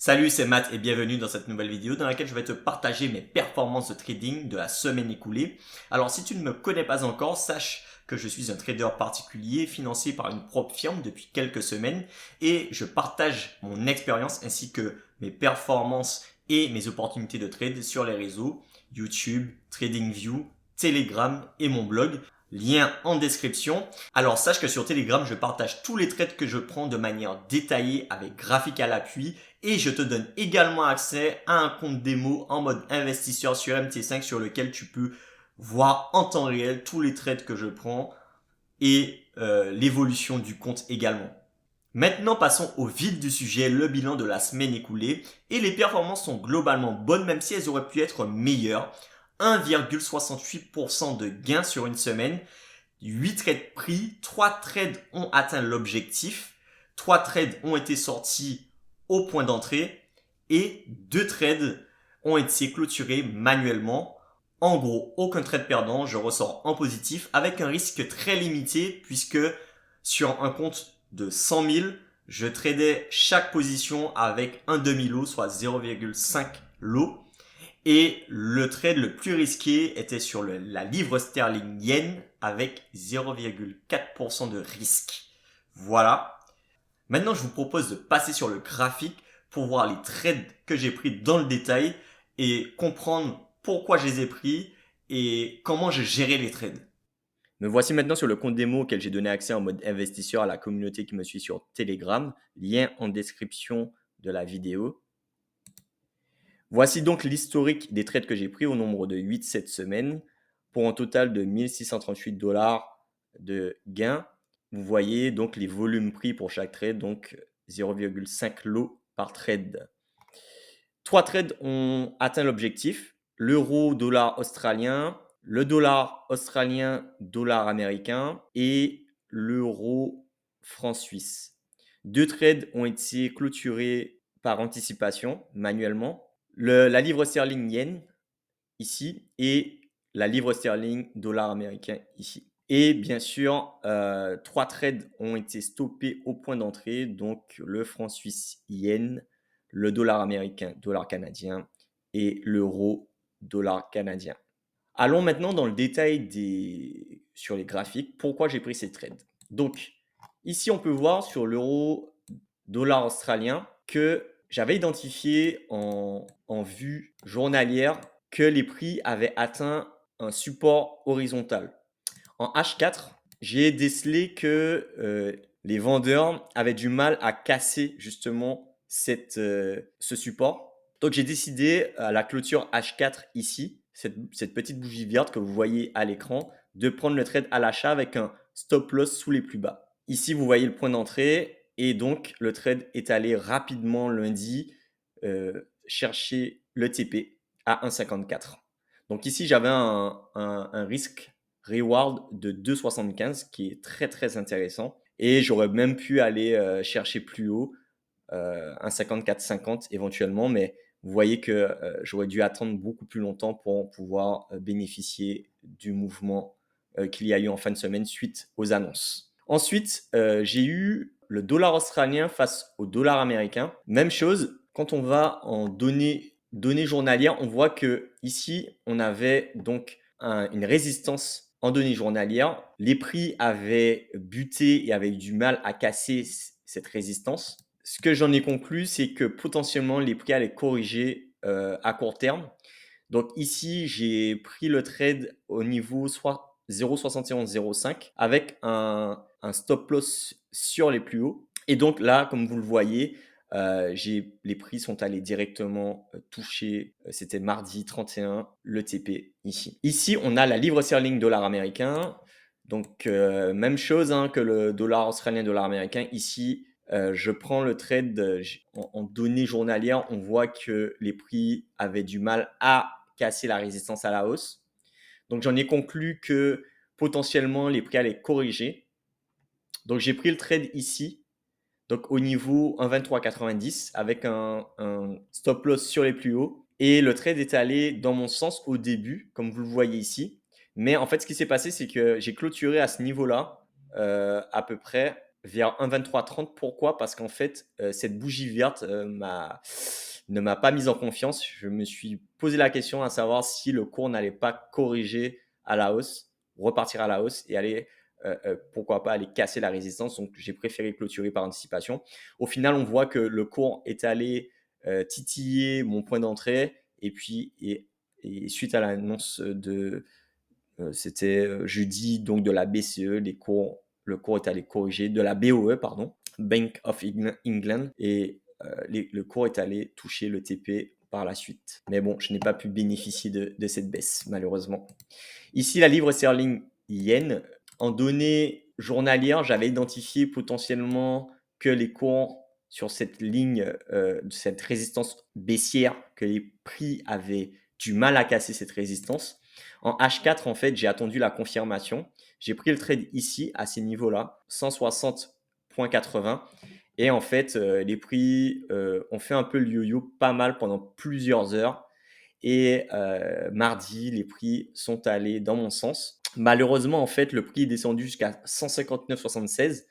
Salut, c'est Matt et bienvenue dans cette nouvelle vidéo dans laquelle je vais te partager mes performances de trading de la semaine écoulée. Alors si tu ne me connais pas encore, sache que je suis un trader particulier financé par une propre firme depuis quelques semaines et je partage mon expérience ainsi que mes performances et mes opportunités de trade sur les réseaux YouTube, TradingView, Telegram et mon blog. Lien en description. Alors sache que sur Telegram, je partage tous les trades que je prends de manière détaillée avec graphique à l'appui et je te donne également accès à un compte démo en mode investisseur sur MT5 sur lequel tu peux voir en temps réel tous les trades que je prends et l'évolution du compte également. Maintenant, passons au vif du sujet, le bilan de la semaine écoulée. Et les performances sont globalement bonnes, même si elles auraient pu être meilleures. 1,68% de gains sur une semaine. 8 trades pris, 3 trades ont atteint l'objectif. 3 trades ont été sortis au point d'entrée. Et 2 trades ont été clôturés manuellement. En gros, aucun trade perdant, je ressors en positif avec un risque très limité puisque sur un compte de 100 000, je tradais chaque position avec un demi-lot, soit 0,5 lot. Et le trade le plus risqué était sur la livre sterling yen avec 0,4% de risque. Voilà. Maintenant, je vous propose de passer sur le graphique pour voir les trades que j'ai pris dans le détail et comprendre pourquoi je les ai pris et comment j'ai géré les trades. Me voici maintenant sur le compte démo auquel j'ai donné accès en mode investisseur à la communauté qui me suit sur Telegram. Lien en description de la vidéo. Voici donc l'historique des trades que j'ai pris au nombre de 8 cette semaine pour un total de 1638 dollars de gains. Vous voyez donc les volumes pris pour chaque trade, donc 0,5 lot par trade. 3 trades ont atteint l'objectif. L'euro, dollar australien, le dollar australien, dollar américain et l'euro franc suisse. 2 trades ont été clôturés par anticipation manuellement. La livre sterling yen ici et la livre sterling dollar américain ici. Et bien sûr, 3 trades ont été stoppés au point d'entrée, donc le franc suisse yen, le dollar américain dollar canadien et l'euro dollar canadien. Allons maintenant dans le détail sur les graphiques, pourquoi j'ai pris ces trades. Donc, ici, on peut voir sur l'euro dollar australien que j'avais identifié en vue journalière que les prix avaient atteint un support horizontal. En H4, j'ai décelé que les vendeurs avaient du mal à casser justement ce support. Donc j'ai décidé à la clôture H4 ici, cette petite bougie verte que vous voyez à l'écran, de prendre le trade à l'achat avec un stop loss sous les plus bas. Ici, vous voyez le point d'entrée et donc le trade est allé rapidement lundi chercher le TP à 1,54. Donc ici, j'avais un risque reward de 2,75 qui est très très intéressant. Et j'aurais même pu aller chercher plus haut, un 54,50 éventuellement, mais vous voyez que j'aurais dû attendre beaucoup plus longtemps pour pouvoir bénéficier du mouvement qu'il y a eu en fin de semaine suite aux annonces. Ensuite, j'ai eu le dollar australien face au dollar américain. Même chose, quand on va en données journalières, on voit que ici, on avait donc une résistance en données journalières. Les prix avaient buté et avaient eu du mal à casser cette résistance. Ce que j'en ai conclu, c'est que potentiellement les prix allaient corriger à court terme. Donc ici, j'ai pris le trade au niveau soit 0,7105 avec un stop loss sur les plus hauts. Et donc là, comme vous le voyez, les prix sont allés directement toucher, c'était mardi 31, le TP ici. Ici, on a la livre sterling dollar américain. Donc même chose hein, que le dollar australien dollar américain. Ici, je prends le trade en données journalières. On voit que les prix avaient du mal à casser la résistance à la hausse. Donc j'en ai conclu que potentiellement les prix allaient corriger. Donc j'ai pris le trade ici, donc au niveau 1,2390 avec un stop loss sur les plus hauts. Et le trade est allé dans mon sens au début, comme vous le voyez ici. Mais en fait, ce qui s'est passé, c'est que j'ai clôturé à ce niveau-là, à peu près vers 1,2330. Pourquoi? Parce qu'en fait, cette bougie verte ne m'a pas mis en confiance. Je me suis posé la question à savoir si le cours n'allait pas corriger à la hausse, repartir à la hausse et aller, pourquoi pas aller casser la résistance. Donc j'ai préféré clôturer par anticipation. Au final, on voit que le cours est allé titiller mon point d'entrée et puis et suite à l'annonce de c'était jeudi donc de la BCE, le cours est allé corriger de la BOE, pardon, Bank of England, et le cours est allé toucher le TP par la suite. Mais bon, je n'ai pas pu bénéficier de cette baisse, malheureusement. Ici, la livre sterling yen. En données journalières, j'avais identifié potentiellement que les cours sur cette ligne, cette résistance baissière, que les prix avaient du mal à casser cette résistance. En H4, en fait, j'ai attendu la confirmation. J'ai pris le trade ici, à ces niveaux-là, 160,80. Et en fait, les prix ont fait un peu le yo-yo pas mal pendant plusieurs heures. Et mardi, les prix sont allés dans mon sens. Malheureusement, en fait, le prix est descendu jusqu'à 159,76.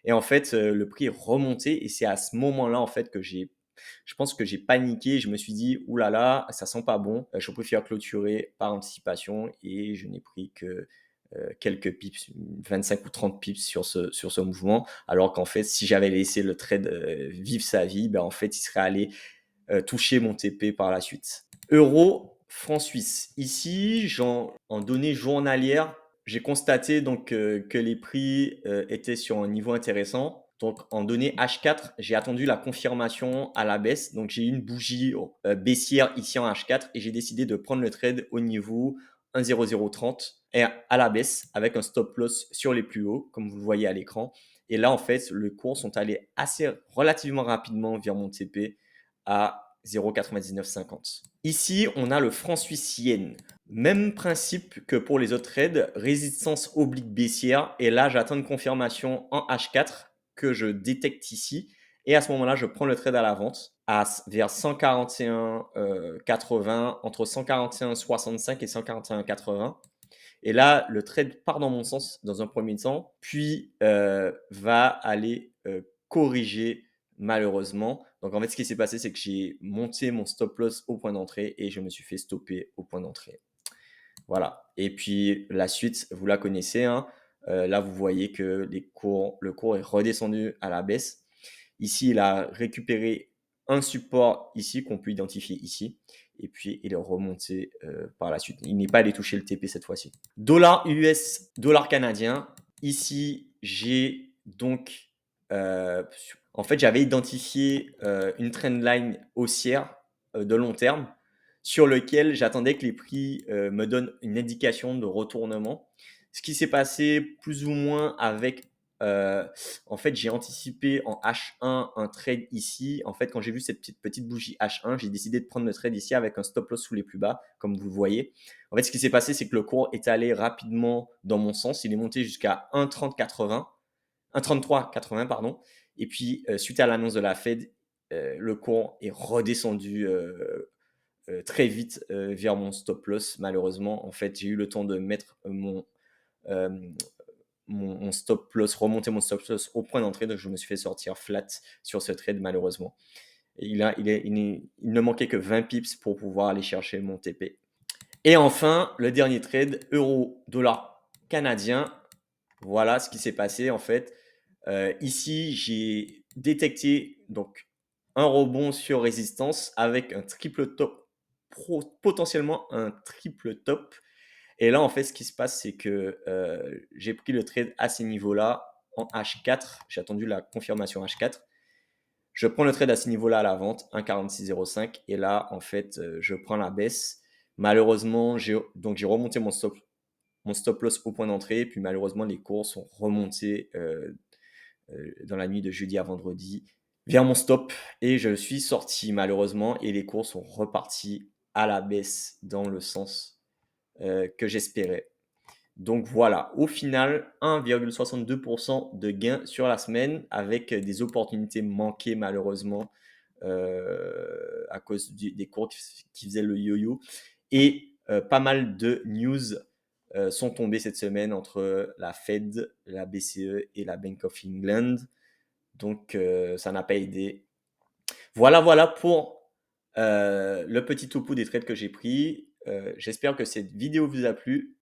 Et en fait, le prix est remonté. Et c'est à ce moment-là, en fait, je pense que j'ai paniqué. Je me suis dit, oulala, ça sent pas bon. Je préfère clôturer par anticipation. Et je n'ai pris que quelques pips, 25 ou 30 pips sur ce mouvement. Alors qu'en fait, si j'avais laissé le trade vivre sa vie, ben, en fait, il serait allé toucher mon TP par la suite. Euro, franc suisse. Ici, en données journalières, j'ai constaté donc que les prix étaient sur un niveau intéressant. Donc en données H4, j'ai attendu la confirmation à la baisse. Donc j'ai eu une bougie baissière ici en H4 et j'ai décidé de prendre le trade au niveau 1,0030 et à la baisse avec un stop loss sur les plus hauts, comme vous le voyez à l'écran. Et là, en fait, les cours sont allés assez relativement rapidement vers mon TP à 0,9950. Ici, on a le franc suisse yen. Même principe que pour les autres trades, résistance oblique baissière. Et là, j'attends une confirmation en H4 que je détecte ici. Et à ce moment-là, je prends le trade à la vente vers 141,80, entre 141,65 et 141,80. Et là, le trade part dans mon sens dans un premier temps, puis va aller corriger malheureusement. Donc en fait, ce qui s'est passé, c'est que j'ai monté mon stop loss au point d'entrée et je me suis fait stopper au point d'entrée. Voilà. Et puis la suite, vous la connaissez. Hein. Là, vous voyez que le cours est redescendu à la baisse. Ici, il a récupéré un support ici qu'on peut identifier ici. Et puis, il est remonté par la suite. Il n'est pas allé toucher le TP cette fois-ci. Dollar US, dollar canadien. Ici, j'ai donc... en fait, j'avais identifié une trendline haussière de long terme sur lequel j'attendais que les prix me donnent une indication de retournement. Ce qui s'est passé plus ou moins avec en fait, j'ai anticipé en H1 un trade ici. En fait, quand j'ai vu cette petite bougie H1, j'ai décidé de prendre le trade ici avec un stop loss sous les plus bas, comme vous le voyez. En fait, ce qui s'est passé, c'est que le cours est allé rapidement dans mon sens. Il est monté jusqu'à 1,3080, 1,3380, pardon. Et puis, suite à l'annonce de la Fed, le cours est redescendu très vite vers mon stop loss. Malheureusement, en fait, j'ai eu le temps de mettre euh, mon stop loss, remonter mon stop loss au point d'entrée, donc je me suis fait sortir flat sur ce trade malheureusement. Et il ne manquait que 20 pips pour pouvoir aller chercher mon TP. Et enfin, le dernier trade, euro-dollar canadien. Voilà ce qui s'est passé en fait. Ici, j'ai détecté donc un rebond sur résistance avec un triple top, potentiellement un triple top. Et là, en fait, ce qui se passe, c'est que j'ai pris le trade à ces niveaux-là en H4. J'ai attendu la confirmation H4. Je prends le trade à ces niveaux-là à la vente, 1,4605. Et là, en fait, je prends la baisse. Malheureusement, j'ai remonté mon stop loss au point d'entrée. Puis malheureusement, les cours sont remontés dans la nuit de jeudi à vendredi vers mon stop. Et je suis sorti malheureusement. Et les cours sont repartis à la baisse dans le sens que j'espérais. Donc voilà, au final, 1,62% de gain sur la semaine avec des opportunités manquées malheureusement à cause des cours qui faisaient le yo-yo et pas mal de news sont tombés cette semaine entre la Fed, la BCE et la Bank of England. Donc, ça n'a pas aidé. Voilà pour le petit topo des trades que j'ai pris. J'espère que cette vidéo vous a plu.